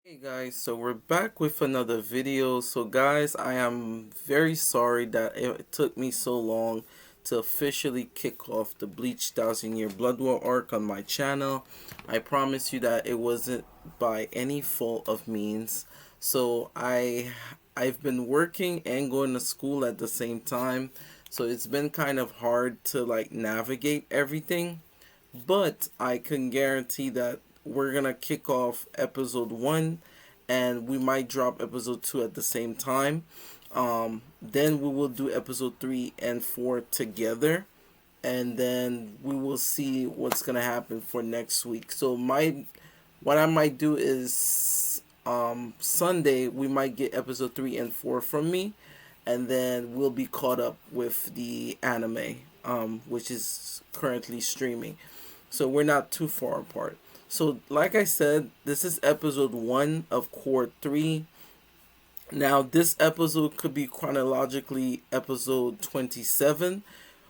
Hey guys, so we're back with another video. So guys, I am very sorry that it took me so long to officially kick off the Bleach Thousand Year Blood War arc on my channel. I promise you that it wasn't by any fault of means. So I've been working and going to school at the same time. So it's been kind of hard to like navigate everything. But I can guarantee that we're gonna kick off episode 1 and we might drop episode 2 at the same time. Then we will do episode 3 and 4 together, and then we will see what's gonna happen for next week. So what I might do is Sunday we might get episode 3 and 4 from me, and then we'll be caught up with the anime, which is currently streaming. So we're not too far apart. So like I said, this is episode 1 of Cour 3. Now this episode could be chronologically episode 27,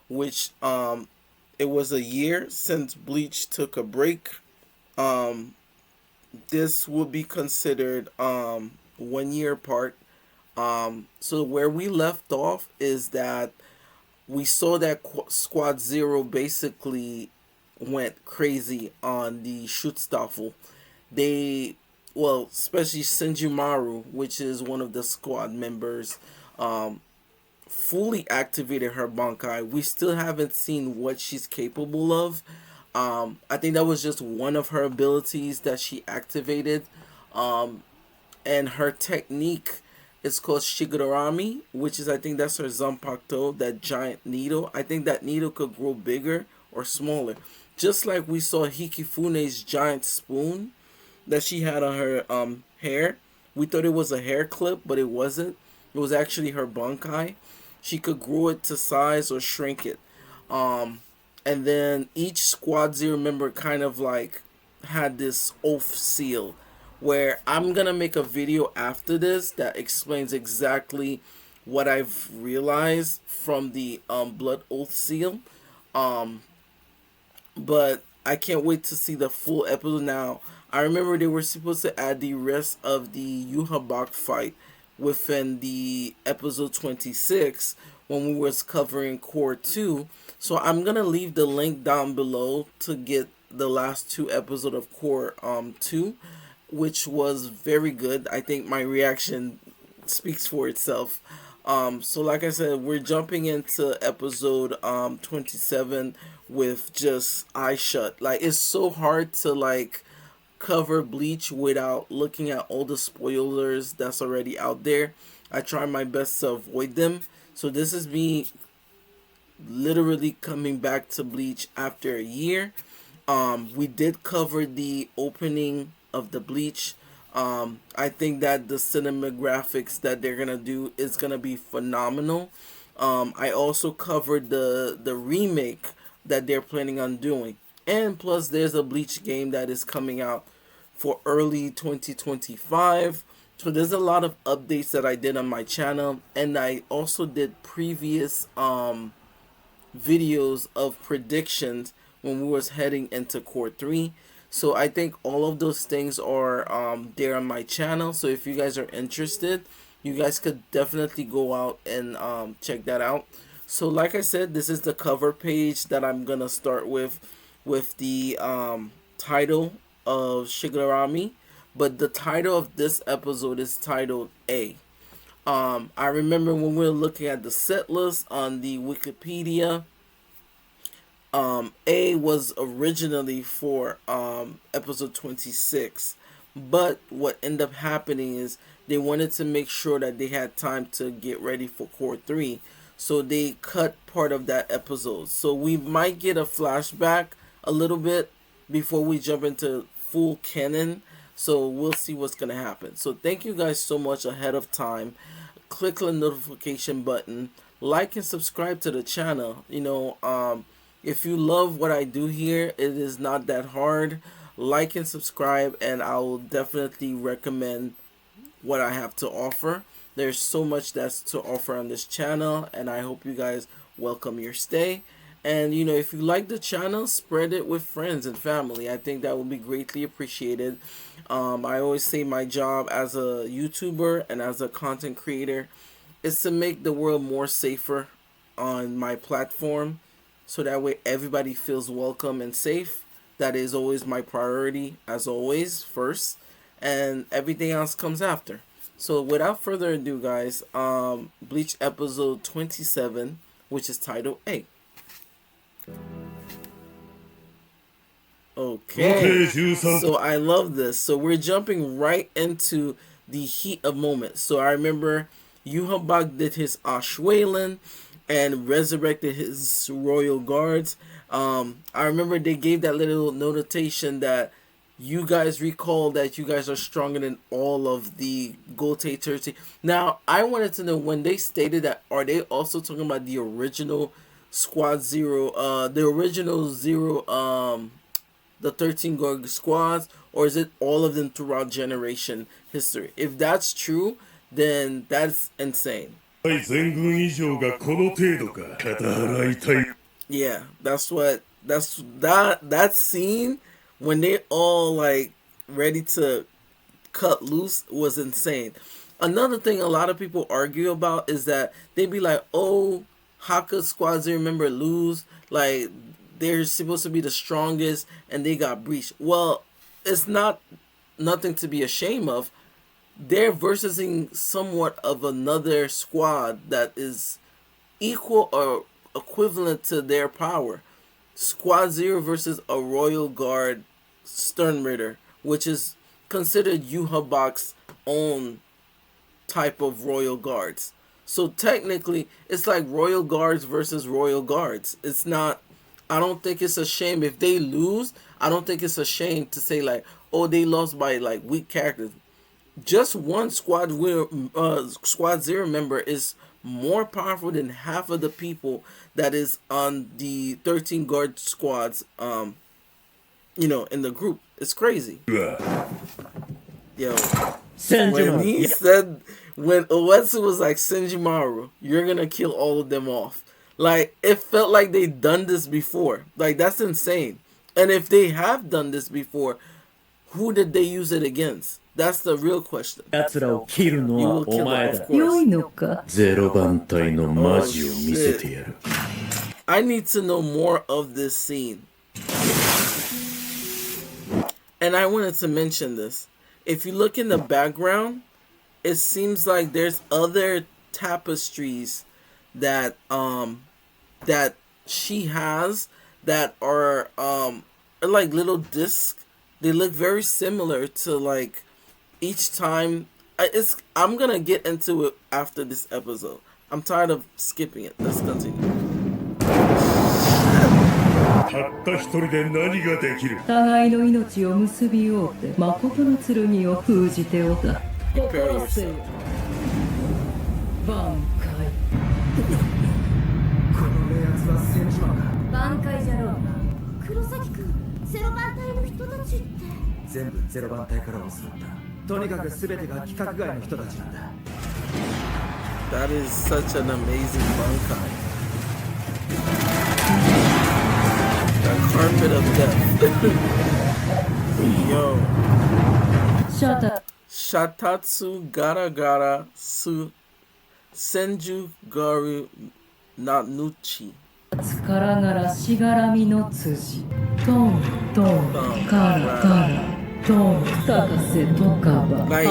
which it was a year since Bleach took a break. Um this will be considered 1 year apart. So where we left off is that we saw that Squad Zero basically went crazy on the Schutzstaffel. They, well, especially Senjumaru, which is one of the squad members, um, fully activated her Bankai. We still haven't seen what she's capable of. I think that was just one of her abilities that she activated. Um, and her technique is called Shigarami, which is, I think that's her Zanpakuto, that giant needle. I think that needle could grow bigger or smaller. Just like we saw Hikifune's giant spoon that she had on her hair. We thought it was a hair clip, but it wasn't. It was actually her Bankai. She could grow it to size or shrink it. Um, and then each Squad Zero member kind of like had this oath seal, where I'm gonna make a video after this that explains exactly what I've realized from the blood oath seal. Um, but I can't wait to see the full episode now. I remember they were supposed to add the rest of the Yhwach fight within the episode 26 when we was covering Cour 2. So I'm going to leave the link down below to get the last two episodes of Cour 2, which was very good. I think my reaction speaks for itself. So like I said, we're jumping into episode 27 with just eyes shut. Like, it's so hard to like cover Bleach without looking at all the spoilers that's already out there. I try my best to avoid them. So this is me literally coming back to Bleach after a year. We did cover the opening of the Bleach. I think that the cinematographics that they're gonna do is gonna be phenomenal. I also covered the remake that they're planning on doing, and plus there's a Bleach game that is coming out for early 2025. So there's a lot of updates that I did on my channel, and I also did previous videos of predictions when we was heading into Cour 3. So I think all of those things are there on my channel. So if you guys are interested, you guys could definitely go out and check that out. So like I said, this is the cover page that I'm gonna start with the title of Shigarami. But the title of this episode is titled A. I remember when we were looking at the set list on the Wikipedia, A was originally for episode 26, but what ended up happening is they wanted to make sure that they had time to get ready for Cour 3, so they cut part of that episode. So we might get a flashback a little bit before we jump into full canon. So we'll see what's gonna happen. So thank you guys so much ahead of time. Click the notification button, like and subscribe to the channel. If you love what I do here, it is not that hard. Like and subscribe, and I will definitely recommend what I have to offer. There's so much that's to offer on this channel, and I hope you guys welcome your stay. And if you like the channel, spread it with friends and family. I think that would be greatly appreciated. I always say my job as a YouTuber and as a content creator is to make the world more safer on my platform, so that way everybody feels welcome and safe. That is always my priority, as always, first, and everything else comes after. So without further ado, guys, Bleach episode 27, which is titled A. Okay, so I love this. So we're jumping right into the heat of moments. So I remember Yhwach did his Ashwelin and resurrected his royal guards. I remember they gave that little notation that you guys recall that you guys are stronger than all of the Gote 13. Now, I wanted to know, when they stated that, are they also talking about the original Squad Zero, the original Zero, the 13 Gorg squads, or is it all of them throughout generation history? If that's true, then that's insane. Yeah, that scene when they all like ready to cut loose was insane. Another thing a lot of people argue about is that they be like, oh, how could Squad Zero member lose? Like, they're supposed to be the strongest and they got breached. Well, it's not nothing to be ashamed of. They're versusing somewhat of another squad that is equal or equivalent to their power. Squad Zero versus a Royal Guard Sternritter, which is considered Yhwach's own type of Royal Guards. So technically, it's like Royal Guards versus Royal Guards. It's not, I don't think it's a shame if they lose. I don't think it's a shame to say like, oh, they lost by like weak characters. Just one Squad Zero member is more powerful than half of the people that is on the 13 guard squads, you know, in the group. It's crazy. Yo, when he said, when Uetsu was like, Senjumaru, you're gonna kill all of them off. Like, it felt like they done this before. Like, that's insane. And if they have done this before, who did they use it against? That's the real question. You will kill them, of course. Oh, shit. I need to know more of this scene. And I wanted to mention this. If you look in the background, it seems like there's other tapestries that that she has that are like little discs. They look very similar to like each time. I'm gonna get into it after this episode. I'm tired of skipping it. Let's continue. Prepare yourself. Bankai. Bankai じゃろう。黒崎くん、ゼロ番隊の人たちって。全部ゼロ番隊から教わった。とにかくすべてが規格外の人たちなんだ。That is such an amazing Bankai. The carpet of death. Yo. Shatatsu gara gara su Senjumaru Nanuchi. Like,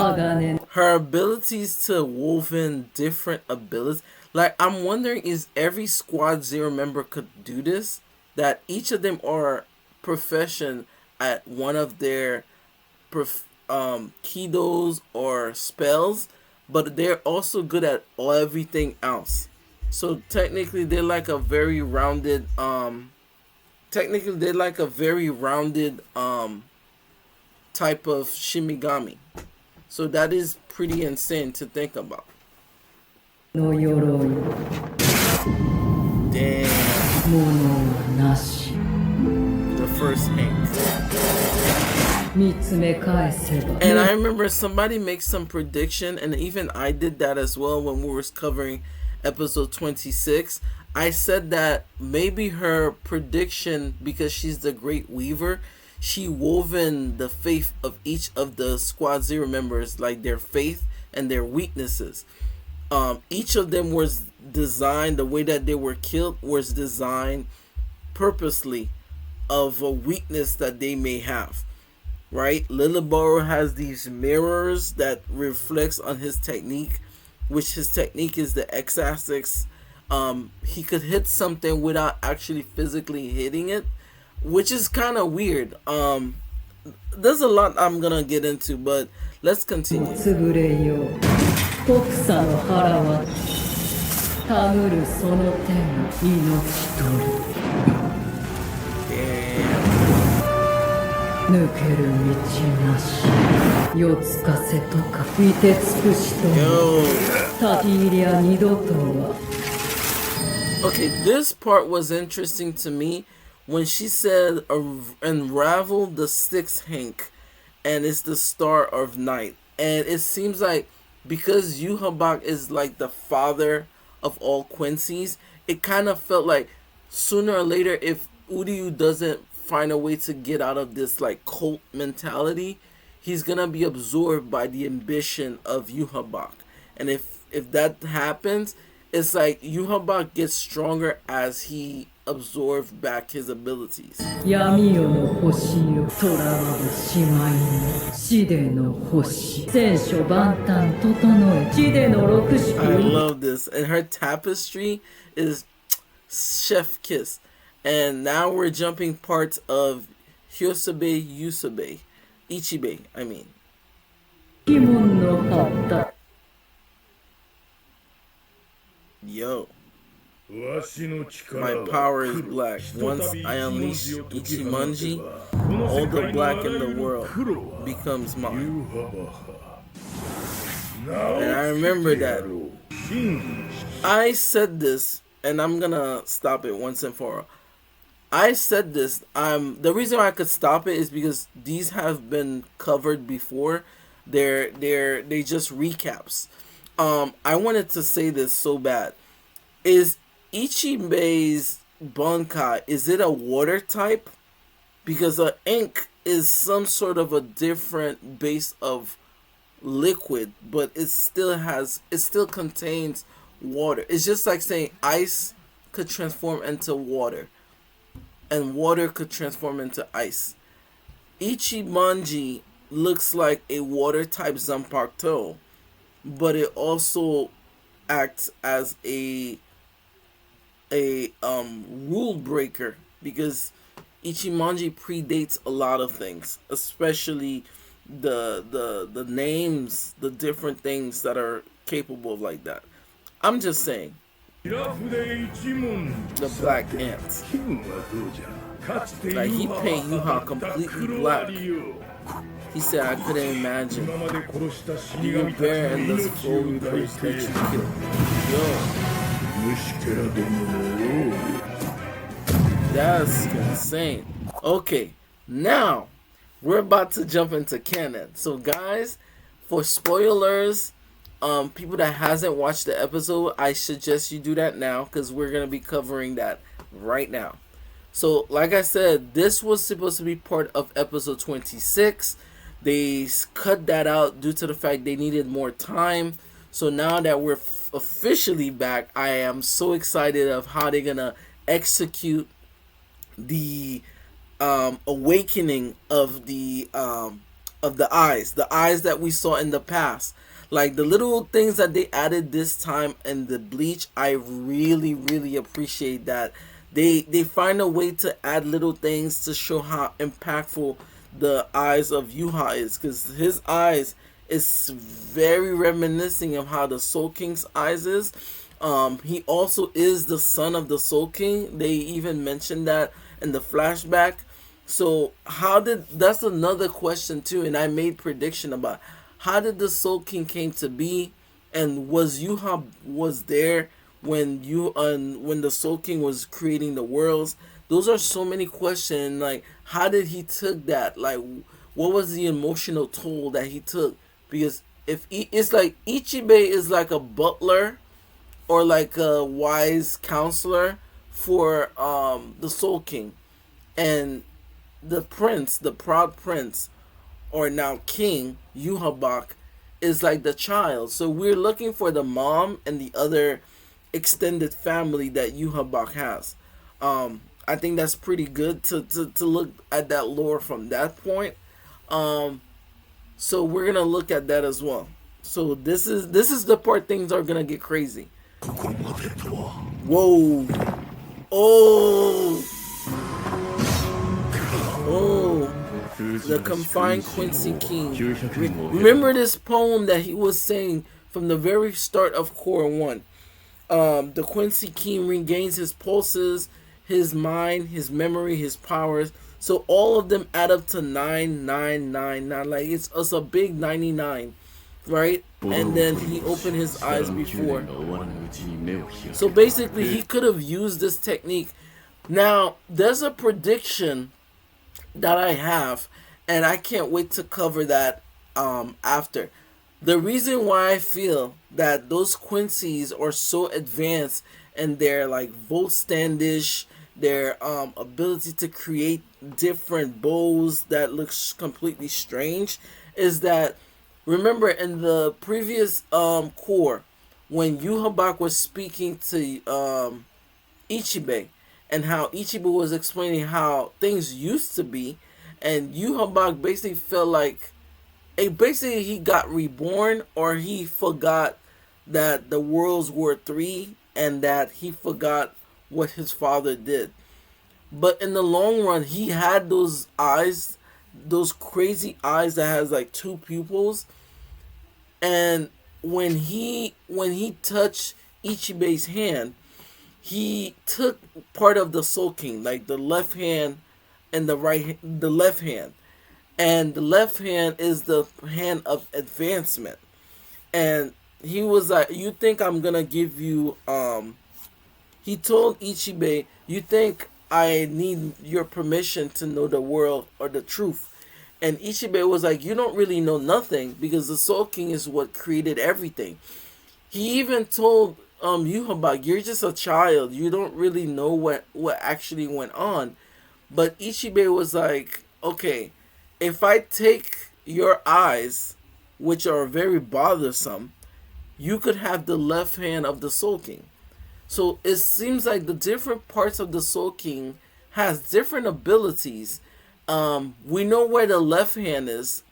her abilities to woven different abilities. Like, I'm wondering, is every Squad Zero member could do this? That each of them are proficient at one of their kidos or spells, but they're also good at everything else. So technically they're like a very rounded type of Shimigami. So that is pretty insane to think about. Damn. The first ink. And I remember somebody makes some prediction, and even I did that as well when we were covering episode 26. I said that maybe her prediction, because she's the Great Weaver, she woven the faith of each of the Squad Zero members, like their faith and their weaknesses. Each of them was designed, the way that they were killed was designed purposely of a weakness that they may have, right? Liliboro has these mirrors that reflects on his technique, which his technique is the x-axis. He could hit something without actually physically hitting it, which is kind of weird. There's a lot I'm gonna get into, but let's continue. Okay, this part was interesting to me when she said unravel the sixth hank, and it's the star of night. And it seems like because Yhwach is like the father of all Quincy's, it kind of felt like sooner or later, if Uryu doesn't find a way to get out of this like cult mentality, he's gonna be absorbed by the ambition of Yhwach. And if that happens, it's like Yhwach gets stronger as he absorbs back his abilities. I love this. And her tapestry is chef kiss. And now we're jumping parts of Ichibei, I mean. Yo. My power is black. Once I unleash Ichimonji, all the black in the world becomes mine. And I remember that. I said this, and I'm gonna stop it once and for all. I said this. The reason why I could stop it is because these have been covered before. They just recaps. I wanted to say this so bad. Is Ichibei's Bankai, is it a water type? Because ink is some sort of a different base of liquid, but it still contains water. It's just like saying ice could transform into water, and water could transform into ice. Ichimonji looks like a water type Zanpakuto, but it also acts as a rule breaker, because Ichimonji predates a lot of things, especially the names, the different things that are capable of like that. I'm just saying. The black ants. Like, he painted Yhwach completely black. He said, I couldn't imagine. You bear and the full reverse that you killed. Yo. That's insane. Okay, now we're about to jump into canon. So guys, for spoilers, people that hasn't watched the episode, I suggest you do that now, because we're gonna be covering that right now. So like I said, this was supposed to be part of episode 26. They cut that out due to the fact they needed more time. So now that we're officially back, I am so excited of how they're gonna execute the awakening of the eyes that we saw in the past. Like the little things that they added this time in the Bleach, I really appreciate that. They find a way to add little things to show how impactful the eyes of Yhwach is, because his eyes is very reminiscent of how the Soul King's eyes is. He also is the son of the Soul King. They even mentioned that in the flashback. So that's another question too, and I made prediction about how did the Soul King came to be, and was Yhwach was there when the Soul King was creating the worlds? Those are so many questions. Like, how did he took that? Like, what was the emotional toll that he took? Because it's like Ichibei is like a butler or like a wise counselor for the Soul King, and the prince, the proud prince, or now king, Yhwach, is like the child. So we're looking for the mom and the other extended family that Yhwach has. I think that's pretty good to look at that lore from that point. So we're gonna look at that as well. So this is the part things are gonna get crazy. Whoa! Oh! Oh! The confined Quincy King. Remember this poem that he was saying from the very start of Cour 1. The Quincy King regains his pulses, his mind, his memory, his powers. So all of them add up to 9999. Like it's a big 99, right? And then he opened his eyes before. So basically, he could have used this technique. Now, there's a prediction that I have, and I can't wait to cover that after. The reason why I feel that those Quincy's are so advanced and their like vote standish, their ability to create different bows that looks completely strange, is that, remember in the previous Cour, when Yhwach was speaking to Ichibei, and how Ichibei was explaining how things used to be, and Yhwach basically felt like basically he got reborn, or he forgot that the worlds were three and that he forgot what his father did. But in the long run, he had those eyes, those crazy eyes that has like two pupils. And when he touched Ichibei's hand, he took part of the Soul King, like the left hand and the left hand. And the left hand is the hand of advancement. And he was like, you think I'm gonna give you he told Ichibei, you think I need your permission to know the world or the truth? And Ichibei was like, you don't really know nothing, because the Soul King is what created everything. He even told Yhwach, you're just a child, you don't really know what actually went on. But Ichibei was like, okay, if I take your eyes, which are very bothersome, you could have the left hand of the Soul King. So it seems like the different parts of the Soul King has different abilities. We know where the left hand is.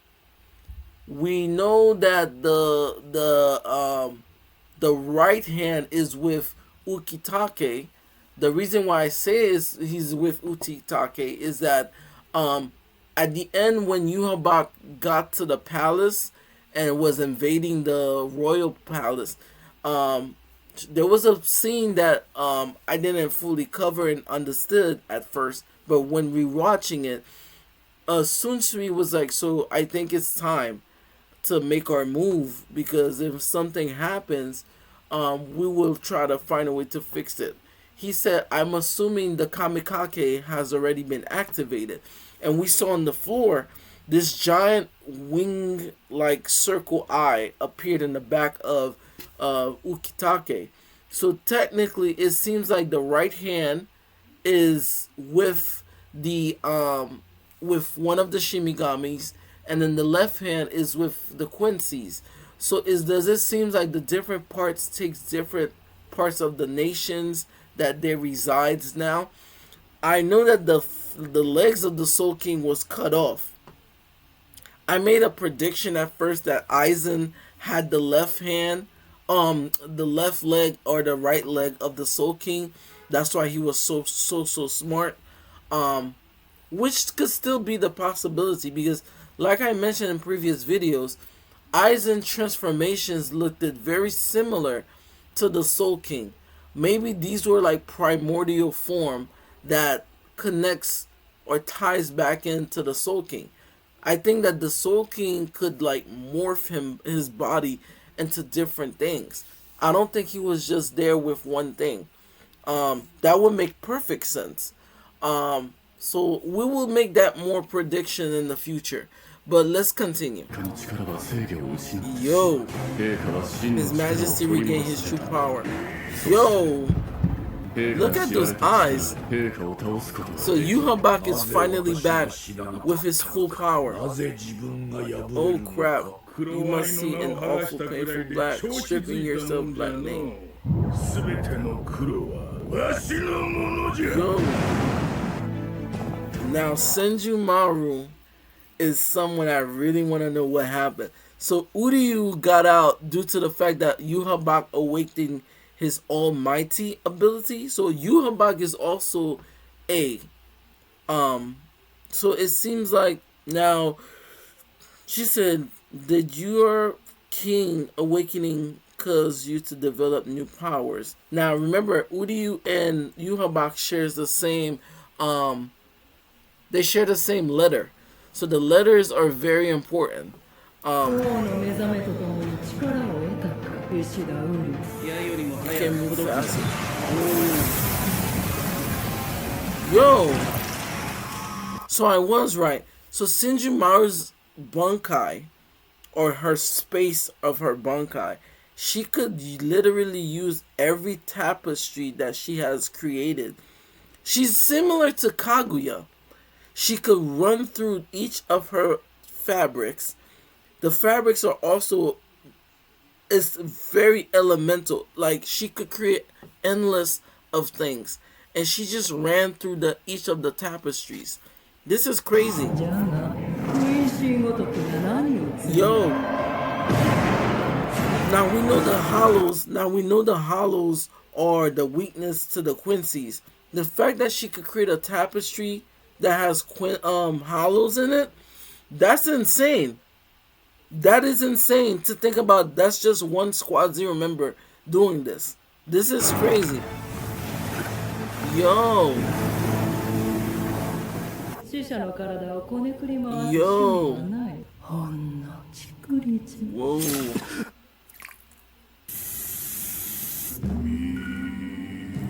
We know that the right hand is with Ukitake. The reason why I say he's with Ukitake is that at the end, when Yhwach got to the palace and was invading the royal palace, there was a scene that I didn't fully cover and understood at first, but when rewatching it, Sunsui was like, so I think it's time to make our move, because if something happens, we will try to find a way to fix it. He said, I'm assuming the Kamikake has already been activated. And we saw on the floor, this giant wing-like circle eye appeared in the back of Ukitake. So technically, it seems like the right hand is with the with one of the Shimigamis, and then the left hand is with the Quincy's. So does it seem like the different parts takes different parts of the nations that they resides now? I know that the legs of the Soul King was cut off. I made a prediction at first that Aizen had the left hand, the left leg or the right leg of the Soul King. That's why he was so smart. Which could still be the possibility, because like I mentioned in previous videos, Aizen's transformations looked very similar to the Soul King. Maybe these were like primordial form that connects or ties back into the Soul King. I think that the Soul King could like morph his body into different things. I don't think he was just there with one thing. That would make perfect sense. So we will make that more prediction in the future. But let's continue. Yo, His Majesty regained his true power. Yo, Look at those eyes. So Yhwach is finally back with his full power. Oh crap. You must see an awful painful black, stripping yourself black name. Yo. Now Senjumaru is someone I really want to know what happened. So Uryu got out due to the fact that Yhwach awakened his almighty ability. So Yhwach is also a so it seems like now she said, did your king awakening cause you to develop new powers? Now remember, Uryu and Yhwach shares the same they share the same letter. So the letters are very important. Can't move fast. Yo! So I was right. So Senjumaru's Bankai, or her space of her Bankai, she could literally use every tapestry that she has created. She's similar to Kaguya. She could run through each of her fabrics. The fabrics are also, it's very elemental. Like she could create endless of things, and she just ran through each of the tapestries. This is crazy. Yo. Now we know the hollows. Now we know the hollows are the weakness to the Quincy's. The fact that she could create a tapestry that has hollows in it, that's insane. That is insane to think about. That's just one Squad Zero member doing this. This is crazy. Yo. Yo. Whoa.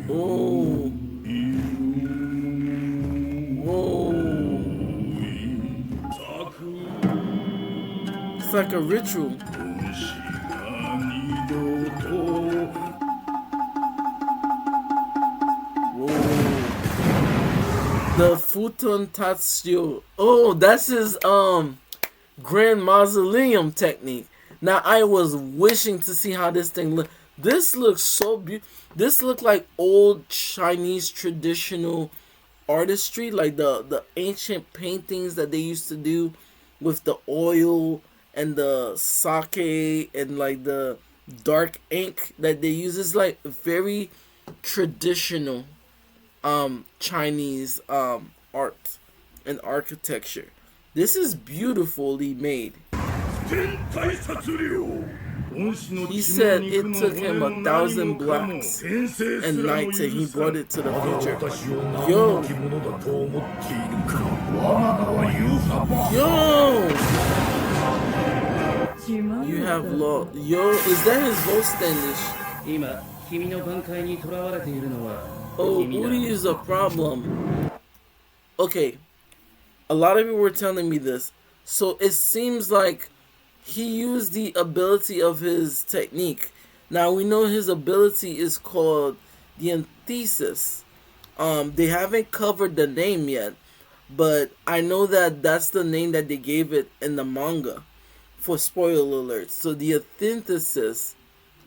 Oh. Whoa. It's like a ritual. Whoa. The Futon Tatsuyo. Oh, that's his Grand Mausoleum technique. Now I was wishing to see how this thing look. This looks so beautiful. This looked like old Chinese traditional artistry, like the ancient paintings that they used to do with the oil and the sake and like the dark ink that they use. Is like very traditional Chinese art and architecture. This is beautifully made. He said it took him 1,000 blacks and nights and he brought it to the future. Yo! Yo! You have law. Yo, is that his voice Standish? Oh, Uri is a problem. Okay. A lot of people were telling me this. So it seems like he used the ability of his technique. Now we know his ability is called the antithesis. They haven't covered the name yet, but I know that that's the name that they gave it in the manga for spoiler alerts. So the antithesis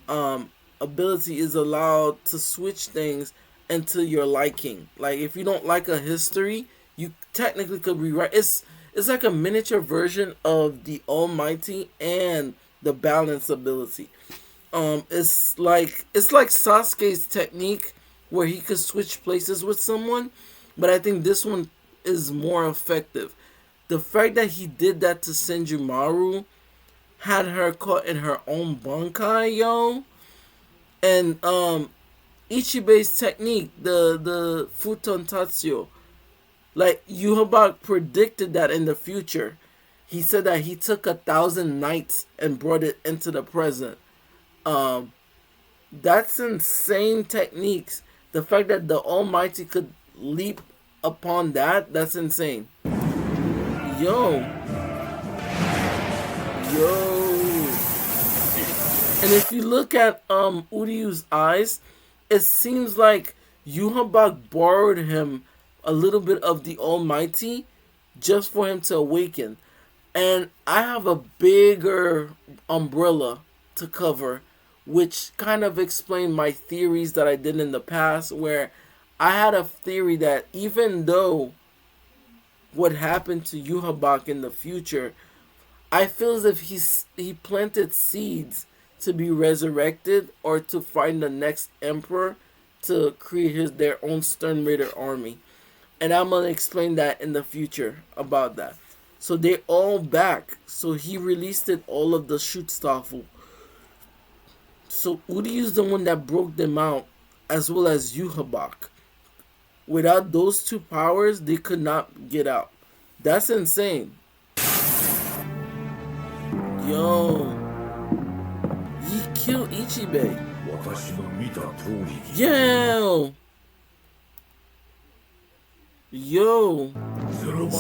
ability is allowed to switch things into your liking. Like if you don't like a history, you technically could rewrite. It's like a miniature version of the Almighty and the balance ability. It's like Sasuke's technique where he could switch places with someone, but I think this one is more effective. The fact that he did that to Senjumaru had her caught in her own Bankai, yo. And Ichibei's technique, the Futon Tatsuyo. Like, Yhwach predicted that in the future. He said that he took 1,000 nights and brought it into the present. That's insane techniques. The fact that the Almighty could leap upon that's insane. Yo. And if you look at Uryu's eyes, it seems like Yhwach borrowed him a little bit of the Almighty just for him to awaken. And I have a bigger umbrella to cover, which kind of explained my theories that I did in the past, where I had a theory that even though what happened to Yhwach in the future, I feel as if he planted seeds to be resurrected or to find the next emperor to create their own Stern Raider army. And I'm going to explain that in the future about that. So they're all back. So he released it all of the Schutzstaffel. So Uri is the one that broke them out, as well as Yhwach. Without those two powers, they could not get out. That's insane. Yo. He killed Ichibei. Yo. Yo.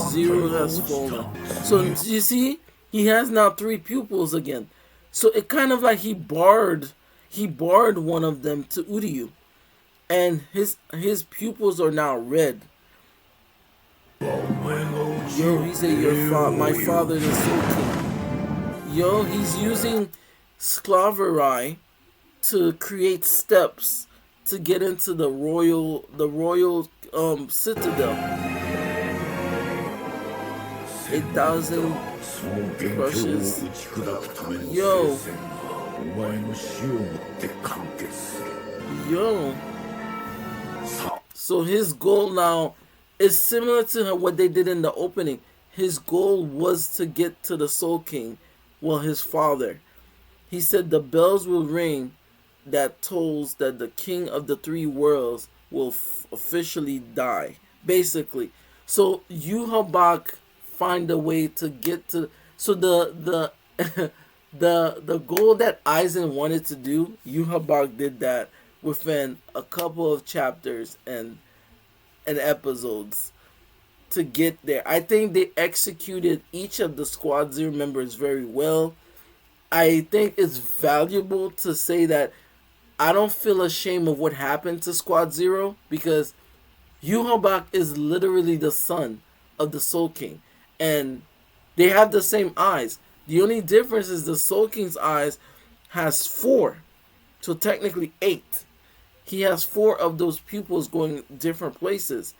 Zero has fallen. So you see, he has now 3 pupils again. So it kind of like he barred one of them to Uryu. And his pupils are now red. Yo, he said my father is so king. Yo, he's using Sclaverai to create steps to get into the royal citadel. 8,000 crushes. Yo. Yo. So his goal now is similar to what they did in the opening. His goal was to get to the Soul King, well, his father. He said the bells will ring that tolls that the king of the 3 worlds will officially die, basically. So Yhwach find a way to get to. So the the goal that Aizen wanted to do, Yhwach did that within a couple of chapters and episodes to get there. I think they executed each of the Squad Zero members very well. I think it's valuable to say that I don't feel ashamed of what happened to Squad Zero, because Yhwach is literally the son of the Soul King, and they have the same eyes. The only difference is the Soul King's eyes has 4, so technically 8. He has 4 of those pupils going different places.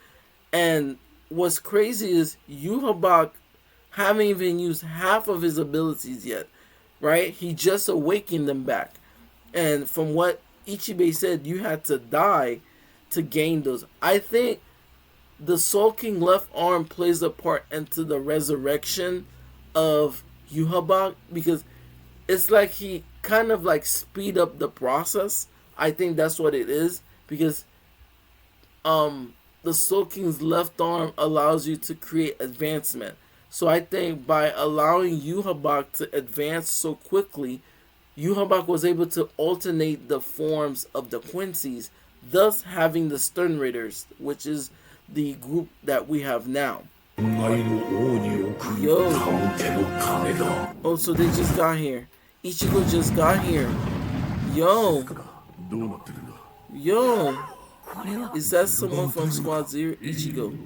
And what's crazy is Yhwach haven't even used half of his abilities yet, right? He just awakened them back. And from what Ichibei said, you had to die to gain those. I think the Soul King left arm plays a part into the resurrection of Yhwach, because it's like he kind of like speed up the process. I think that's what it is, because the Soul King's left arm allows you to create advancement. So I think by allowing Yhwach to advance so quickly, Yhwach was able to alternate the forms of the Quincy's, thus having the Stern Raiders, which is the group that we have now. Yo. Oh, so they just got here. Ichigo just got here. Yo. Yo. Is that someone from Squad Zero? Ichigo.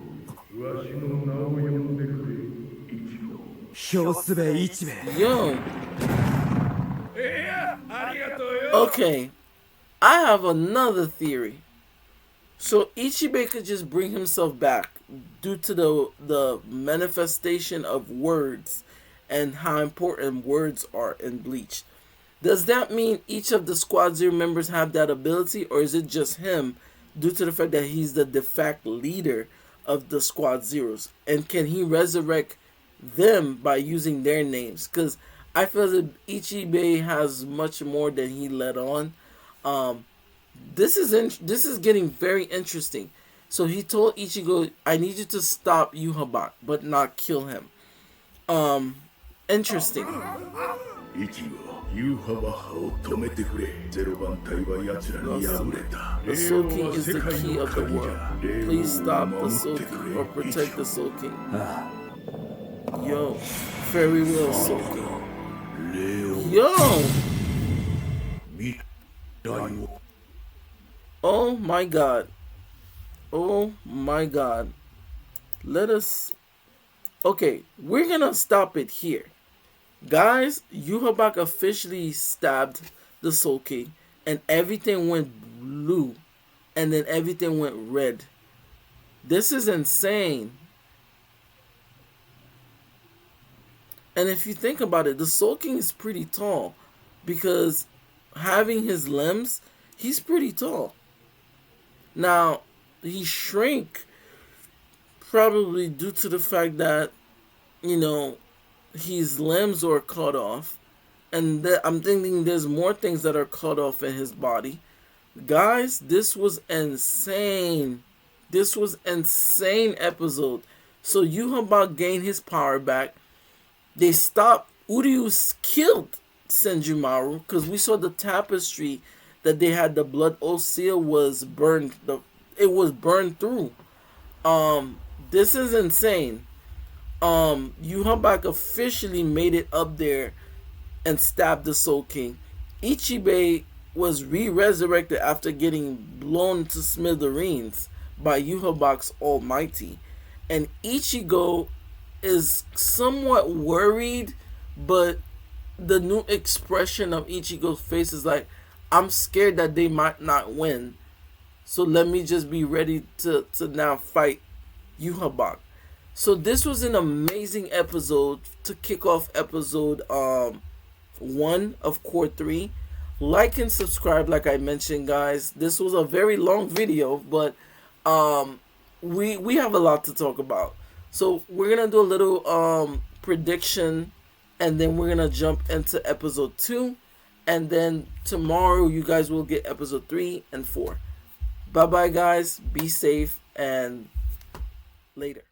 Yo. Okay. I have another theory. So Ichibei could just bring himself back due to the manifestation of words and how important words are in Bleach. Does that mean each of the Squad Zero members have that ability, or is it just him due to the fact that he's the de facto leader of the Squad Zeros? And can he resurrect them by using their names? Because I feel that Ichibei has much more than he let on. This is getting very interesting. So he told Ichigo, I need you to stop Yhwach, but not kill him. Interesting. The Soul King is the key of the world. Please stop the Soul King or protect the Soul King. Yo, very well, Soul King. Yo! Oh my god. Oh my god. Let us... Okay, we're gonna stop it here. Guys, Yhwach officially stabbed the Soul King, and everything went blue, and then everything went red. This is insane. And if you think about it, the Soul King is pretty tall, because having his limbs, he's pretty tall. Now, he shrank probably due to the fact that, you know, his limbs were cut off, and I'm thinking there's more things that are cut off in his body. Guys, this was insane. This was insane episode. So Yhwach gained his power back. They stopped. Uryu killed Senjumaru because we saw the tapestry that they had. The blood oath seal was burned. It was burned through. This is insane. Yhwach officially made it up there and stabbed the Soul King. Ichibei was re-resurrected after getting blown to smithereens by Yhwach's Almighty. And Ichigo is somewhat worried, but the new expression of Ichigo's face is like, I'm scared that they might not win. So let me just be ready to now fight Yhwach. So this was an amazing episode to kick off episode 1 of Cour 3. Like and subscribe like I mentioned, guys. This was a very long video, but we have a lot to talk about. So we're going to do a little prediction, and then we're going to jump into episode 2. And then tomorrow you guys will get episode 3 and 4. Bye-bye, guys. Be safe, and later.